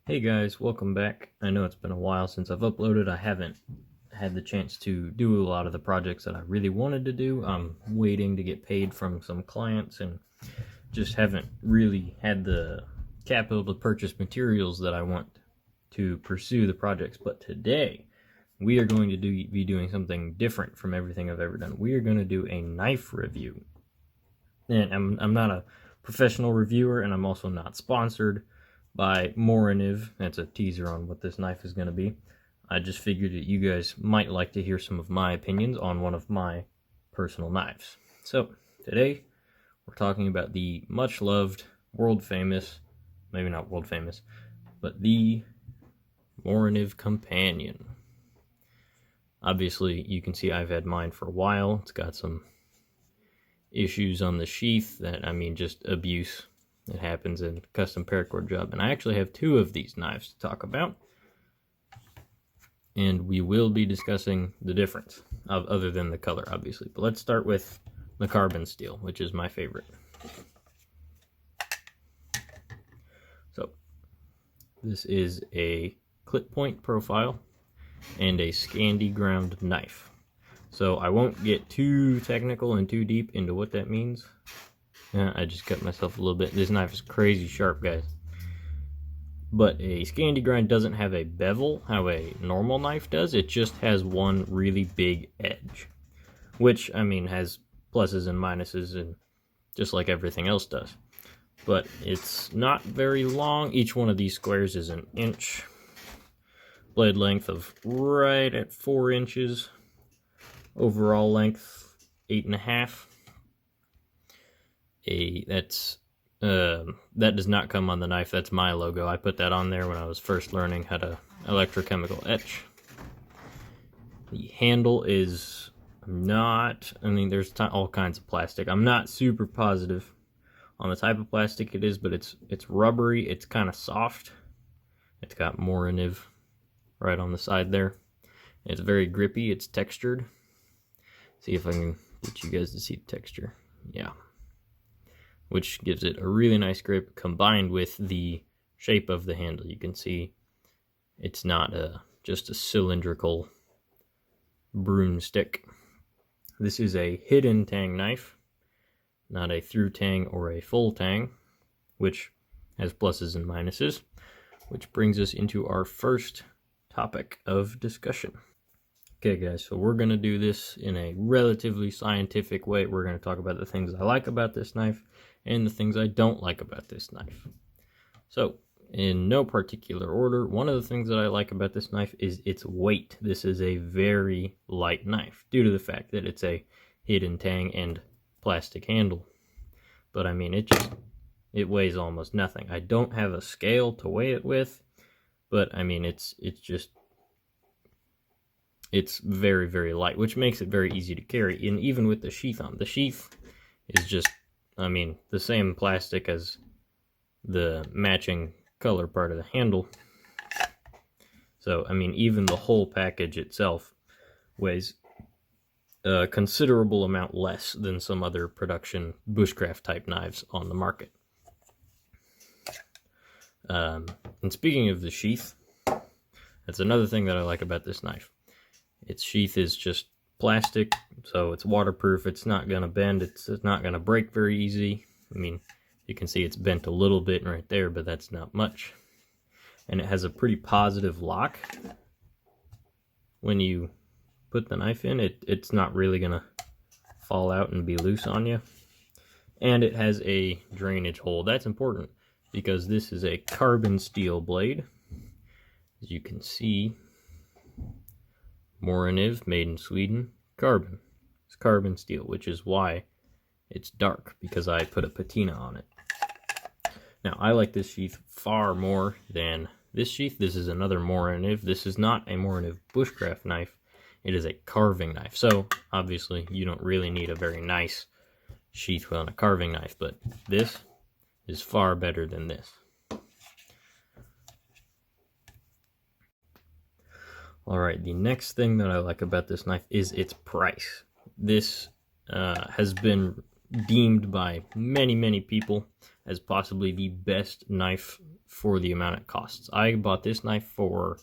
Hey guys, welcome back. I know it's been a while since I've uploaded. I haven't had the chance to do a lot of the projects that I really wanted to do. I'm waiting to get paid from some clients and just haven't really had the capital to purchase materials that I want to pursue the projects. But today, we are going to be doing something different from everything I've ever done. We are going to do a knife review. And I'm not a professional reviewer, and I'm also not sponsored by Morakniv. That's a teaser on what this knife is going to be. I just figured that you guys might like to hear some of my opinions on one of my personal knives. So, today, we're talking about the much loved, world famous, maybe not world famous, but the Morakniv Companion. Obviously, you can see I've had mine for a while. It's got some issues on the sheath that, just abuse that happens in custom paracord job. And I actually have two of these knives to talk about. And we will be discussing the difference, other than the color, obviously. But let's start with the carbon steel, which is my favorite. So, this is a clip point profile and a Scandi ground knife. So I won't get too technical and too deep into what that means. I just cut myself a little bit. This knife is crazy sharp, guys. But a Scandi grind doesn't have a bevel how a normal knife does. It just has one really big edge, which, has pluses and minuses, and just like everything else does. But it's not very long. Each one of these squares is an inch. Blade length of right at 4 inches. Overall length 8.5. That does not come on the knife. That's my logo. I put that on there when I was first learning how to electrochemical etch. The handle is not, there's all kinds of plastic. I'm not super positive on the type of plastic it is, but it's rubbery. It's kind of soft. It's got Morakniv right on the side there. It's very grippy. It's textured. See if I can get you guys to see the texture. Yeah. Which gives it a really nice grip combined with the shape of the handle. You can see it's not just a cylindrical broomstick. This is a hidden tang knife, not a through tang or a full tang, which has pluses and minuses, which brings us into our first topic of discussion. Okay guys, so we're going to do this in a relatively scientific way. We're going to talk about the things I like about this knife and the things I don't like about this knife. So, in no particular order, one of the things that I like about this knife is its weight. This is a very light knife due to the fact that it's a hidden tang and plastic handle. But it weighs almost nothing. I don't have a scale to weigh it with, but it's very, very light, which makes it very easy to carry, and even with the sheath on. The sheath is just, the same plastic as the matching color part of the handle. So, even the whole package itself weighs a considerable amount less than some other production bushcraft type knives on the market. And speaking of the sheath, that's another thing that I like about this knife. Its sheath is just plastic, so it's waterproof. It's not going to bend. It's not going to break very easy. You can see it's bent a little bit right there, but that's not much. And it has a pretty positive lock. When you put the knife in, it's not really going to fall out and be loose on you. And it has a drainage hole. That's important because this is a carbon steel blade. As you can see, Morakniv, made in Sweden, carbon. It's carbon steel, which is why it's dark, because I put a patina on it. Now, I like this sheath far more than this sheath. This is another Morakniv. This is not a Morakniv bushcraft knife. It is a carving knife. So, obviously, you don't really need a very nice sheath on a carving knife, but this is far better than this. Alright, the next thing that I like about this knife is its price. This has been deemed by many, many people as possibly the best knife for the amount it costs. I bought this knife for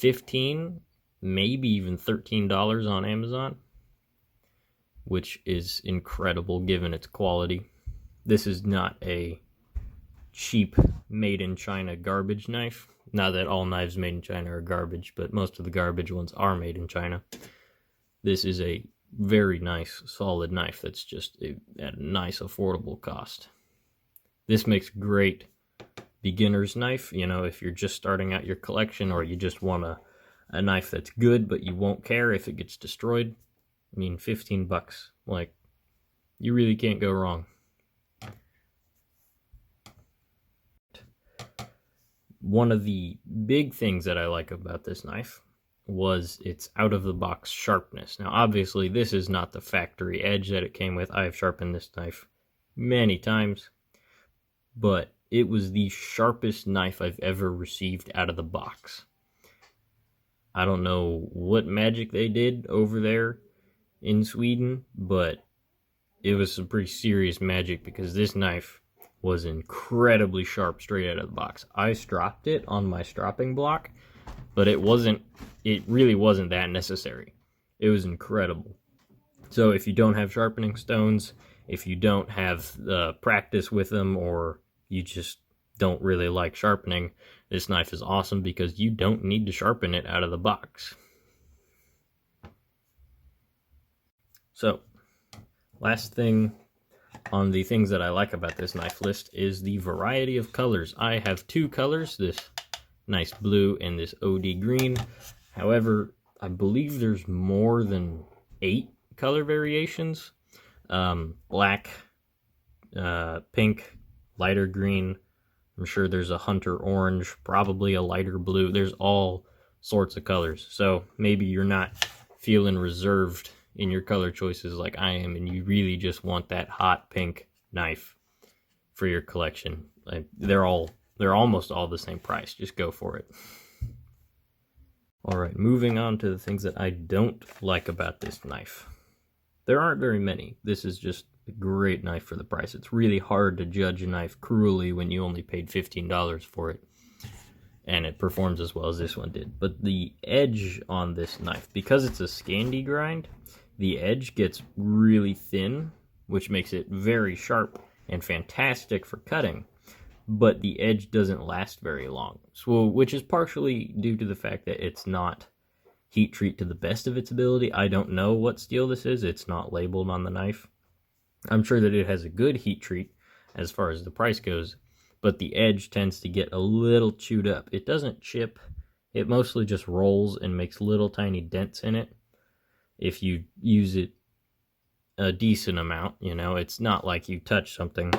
$15, maybe even $13 on Amazon, which is incredible given its quality. This is not a cheap made in China garbage knife. Not that all knives made in China are garbage, but most of the garbage ones are made in China. This is a very nice, solid knife that's just at a nice, affordable cost. This makes great beginner's knife, you know, if you're just starting out your collection, or you just want a knife that's good, but you won't care if it gets destroyed. I mean, $15, like, you really can't go wrong. One of the big things that I like about this knife was its out-of-the-box sharpness. Now, obviously, this is not the factory edge that it came with. I have sharpened this knife many times, but it was the sharpest knife I've ever received out of the box. I don't know what magic they did over there in Sweden, but it was some pretty serious magic, because this knife was incredibly sharp straight out of the box. I stropped it on my stropping block, but it really wasn't that necessary. It was incredible. So if you don't have sharpening stones, if you don't have practice with them, or you just don't really like sharpening, this knife is awesome because you don't need to sharpen it out of the box. So, last thing on the things that I like about this knife list is the variety of colors. I have two colors, this nice blue and this OD green. However, I believe there's more than 8 color variations. Black, pink, lighter green. I'm sure there's a hunter orange, probably a lighter blue. There's all sorts of colors. So maybe you're not feeling reserved in your color choices like I am, and you really just want that hot pink knife for your collection. Like, they're almost all the same price. Just go for it. Alright, moving on to the things that I don't like about this knife. There aren't very many. This is just a great knife for the price. It's really hard to judge a knife cruelly when you only paid $15 for it, and it performs as well as this one did. But the edge on this knife, because it's a Scandi grind, the edge gets really thin, which makes it very sharp and fantastic for cutting, but the edge doesn't last very long. So, which is partially due to the fact that it's not heat treat to the best of its ability. I don't know what steel this is. It's not labeled on the knife. I'm sure that it has a good heat treat as far as the price goes, but the edge tends to get a little chewed up. It doesn't chip. It mostly just rolls and makes little tiny dents in it. If you use it a decent amount, you know, it's not like you touch something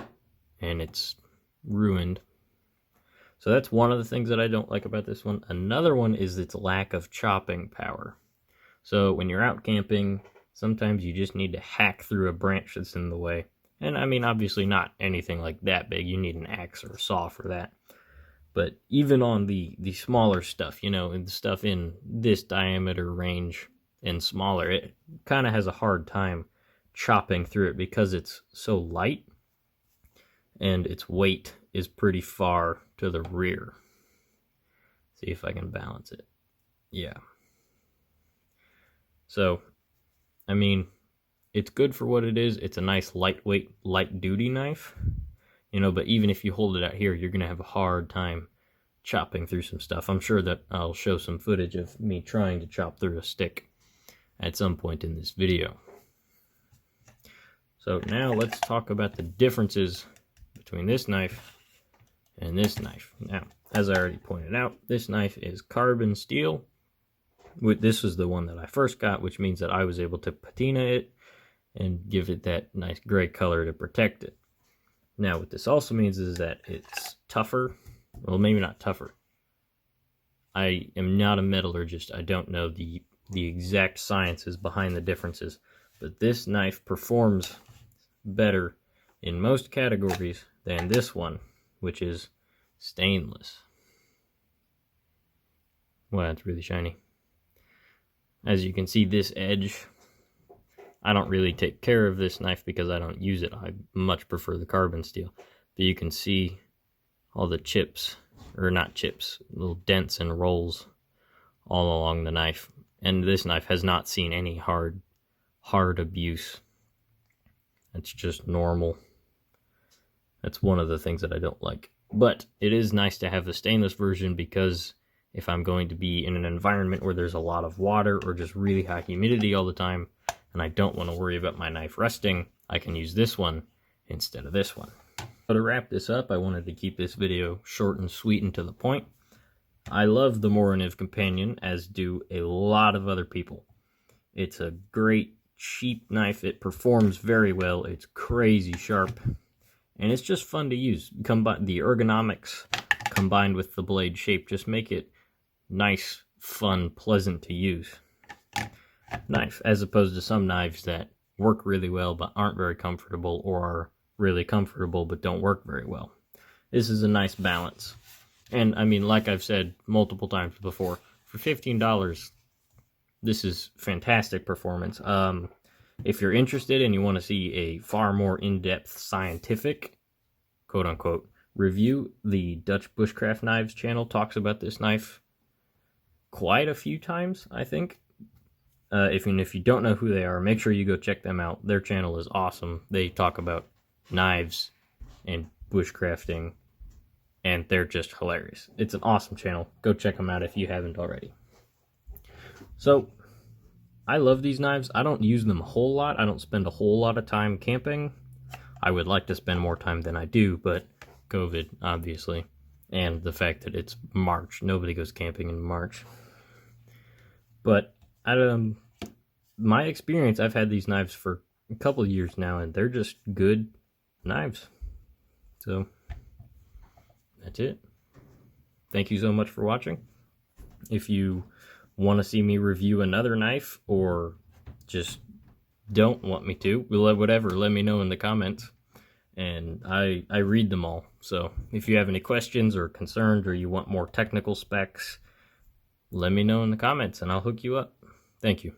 and it's ruined. So that's one of the things that I don't like about this one. Another one is its lack of chopping power. So when you're out camping, sometimes you just need to hack through a branch that's in the way. And I mean, obviously not anything like that big. You need an axe or a saw for that. But even on the smaller stuff, you know, and the stuff in this diameter range and smaller, it kind of has a hard time chopping through it because it's so light and its weight is pretty far to the rear. See if I can balance it. Yeah. So, I mean, it's good for what it is. It's a nice lightweight, light duty knife, you know, but even if you hold it out here, you're going to have a hard time chopping through some stuff. I'm sure that I'll show some footage of me trying to chop through a stick at some point in this video. So now let's talk about the differences between this knife and this knife. Now, as I already pointed out, this knife is carbon steel. This is the one that I first got, which means that I was able to patina it and give it that nice gray color to protect it. Now, what this also means is that it's tougher. Well, maybe not tougher. I am not a metallurgist. I don't know the exact sciences behind the differences, but this knife performs better in most categories than this one, which is stainless. Wow, it's really shiny. As you can see, this edge, I don't really take care of this knife because I don't use it. I much prefer the carbon steel. But you can see all the chips, or not chips, little dents and rolls all along the knife. And this knife has not seen any hard abuse. It's just normal. That's one of the things that I don't like. But it is nice to have the stainless version, because if I'm going to be in an environment where there's a lot of water or just really high humidity all the time, and I don't want to worry about my knife rusting, I can use this one instead of this one. So to wrap this up, I wanted to keep this video short and sweet and to the point. I love the Morakniv Companion, as do a lot of other people. It's a great, cheap knife. It performs very well. It's crazy sharp, and it's just fun to use. The ergonomics combined with the blade shape just make it nice, fun, pleasant to use knife, as opposed to some knives that work really well but aren't very comfortable, or are really comfortable but don't work very well. This is a nice balance. And I mean, like I've said multiple times before, for $15, this is fantastic performance. If you're interested and you want to see a far more in-depth scientific, quote-unquote, review, the Dutch Bushcraft Knives channel talks about this knife quite a few times, I think. If you don't know who they are, make sure you go check them out. Their channel is awesome. They talk about knives and bushcrafting, and they're just hilarious. It's an awesome channel. Go check them out if you haven't already. So, I love these knives. I don't use them a whole lot. I don't spend a whole lot of time camping. I would like to spend more time than I do, but COVID, obviously, and the fact that it's March. Nobody goes camping in March. But, my experience, I've had these knives for a couple of years now, and they're just good knives. So, that's it. Thank you so much for watching. If you want to see me review another knife, or just don't want me to, whatever, let me know in the comments. And I read them all. So if you have any questions or concerns, or you want more technical specs, let me know in the comments and I'll hook you up. Thank you.